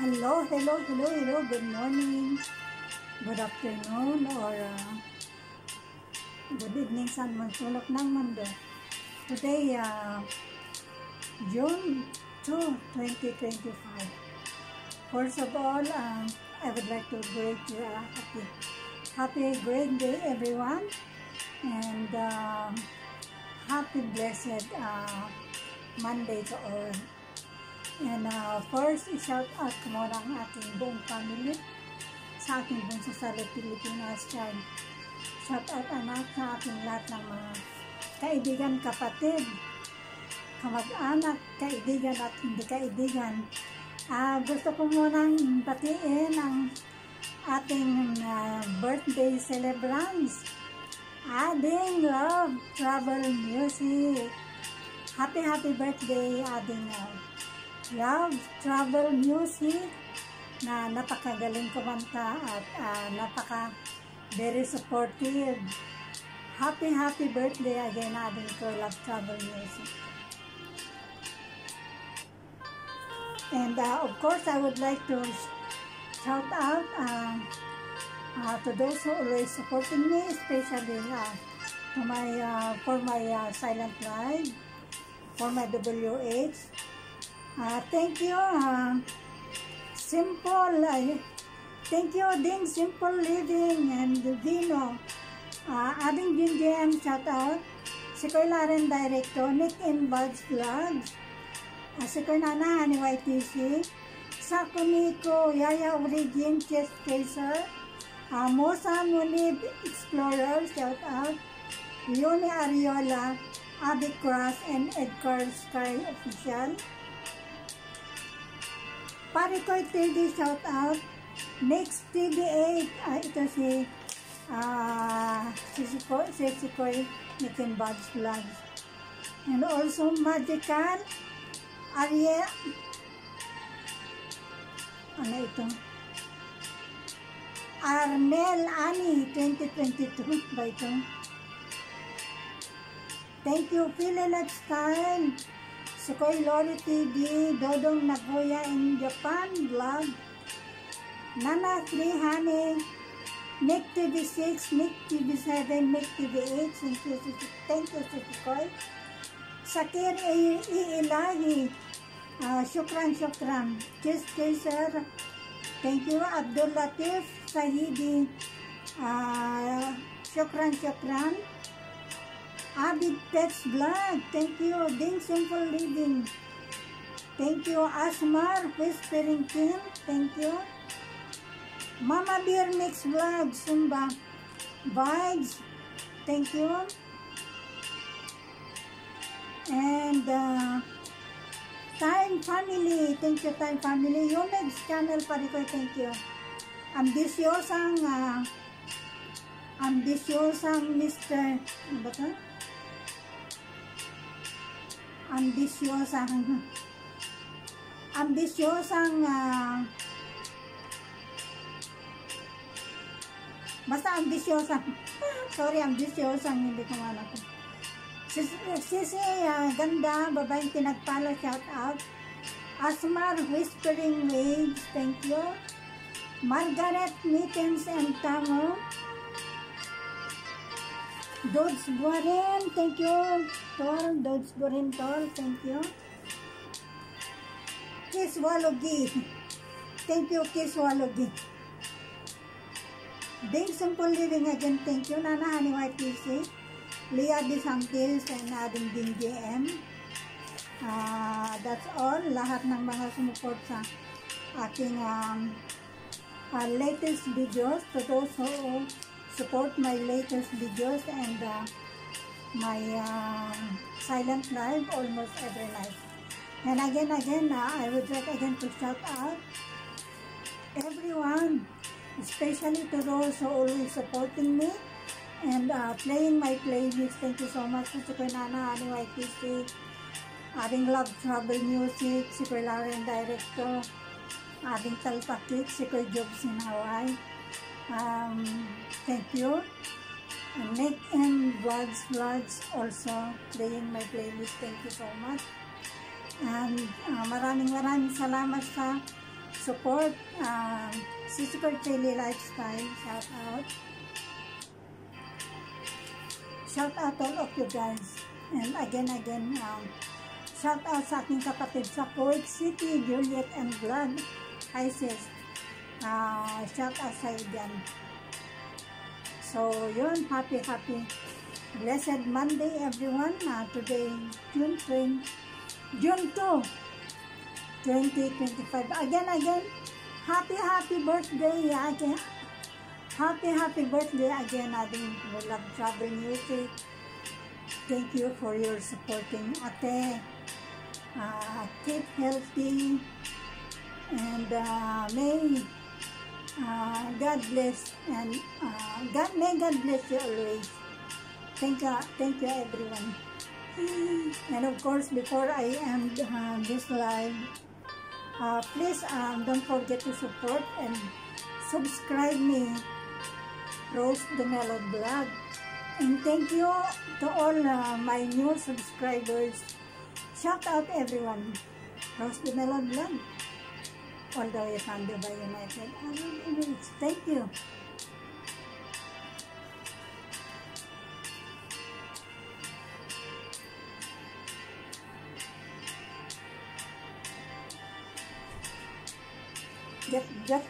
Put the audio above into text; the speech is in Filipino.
Hello, good morning, good afternoon, or good evening saan man sulok ng mundo. Today, June 2, 2025. First of all, I would like to greet you happy great day everyone, and happy blessed Monday to all. And first, i-shout out ko muna ang aking buong family sa aking buong Susalit Pilipinas dyan. Shout out anak sa aking lahat ng mga kaibigan, kapatid, kamag-anak, kaibigan at hindi kaibigan. Gusto ko munang batiin ang ating birthday celebrants. Ading Love Travel Music. Happy birthday, Ading Love Travel Music, na napakagaling kumanta at very supportive. Happy birthday again, Ading ko, Love Travel Music. And of course, I would like to shout out to those who always supporting me, especially to for my silent live, for my WH. Thank you, thank you din Simple Living and Vino, Ading Jinjem, shout out, si Koy Laren Director, Nick and Buds Vlogs, si Koy Nana ni YTC, Sako Nico, Yaya Origin, Chess Chaser, Mosa Munib Explorer, shout out, Leonie Ariola, Abby Cross, and Edgar Sky Official. Parikoy TV, shout out. Next TV8, ito si Koy Nikin Buds Vlogs. And also Magical Arye, ano ito? Arnel Ani 2022 ba ito? Thank you, Philly Lifestyle. Sukoy Lori TV, Dodong Nagoya in Japan Vlog, Nana 3 Honey, Nick TV6, Nick TV7, Nick TV8, thank you Sukoy. Sakir Ilahi, Shukran, Kiss Chaser, thank you. Abdul Latif Sahidi, Shukran. Abid Pets Vlog, thank you. Ding Simple Living, thank you. Asmar Whispering Kim, thank you. Mama Beer Mix Vlog, Sumba Vibes, thank you. And Time Family, thank you. Time Family, Yomex Channel Parikoy, thank you. Ambitiosang Mr. ano ba ito? Ambisyosang basta ambisyosang ambisyosang hindi ko alam ko. Sisi ganda, babaeng pinagpala, shout out. Asmar Whispering Waves, thank you. Margaret Mittens and Tamo, Dodds Buarin, thank you. Dodds Buarin Tol, thank you. Kiss Walogi, thank you. Kiss Walogi. Ding Simple Living again, thank you. Nana Honey YTC, Leah DeSantis, and Ading Ding JM. That's all. Lahat ng mga sumuport sa aking latest videos, to those who support my latest videos and my silent live almost every night. And again, I would like again to shout out everyone, especially to those who always supporting me and playing my playlist. Thank you so much. Si Koy Nana, Ani YTC, Ading Love Travel Music, si Koy Laren Director, Ading Talpakik, si Koy Jobs in Hawaii. Thank you. Nick and Buds Vlogs also playing my playlist. Thank you so much. And maraming salamat sa support Sister Chili Lifestyle. Shout out all of you guys. And again, shout out sa aking kapatid sa Kuwait City, Juliet and Vlog. Hi sis. Shout out sa iyo dyan. So, yun. Happy blessed Monday, everyone. Today, June 2, 2025. Again, happy birthday. Happy birthday again, ating Love Travel Music. Thank you for your supporting ate. Keep healthy. And may God bless, and may God bless you always. Thank you everyone. And of course, before I end this live, please don't forget to support and subscribe me, Rose the Melon Vlog. And thank you to all my new subscribers. Shout out everyone, Rose the Melon Vlog, all the way from Dubai, United Arab Emirates. Thank you. Jat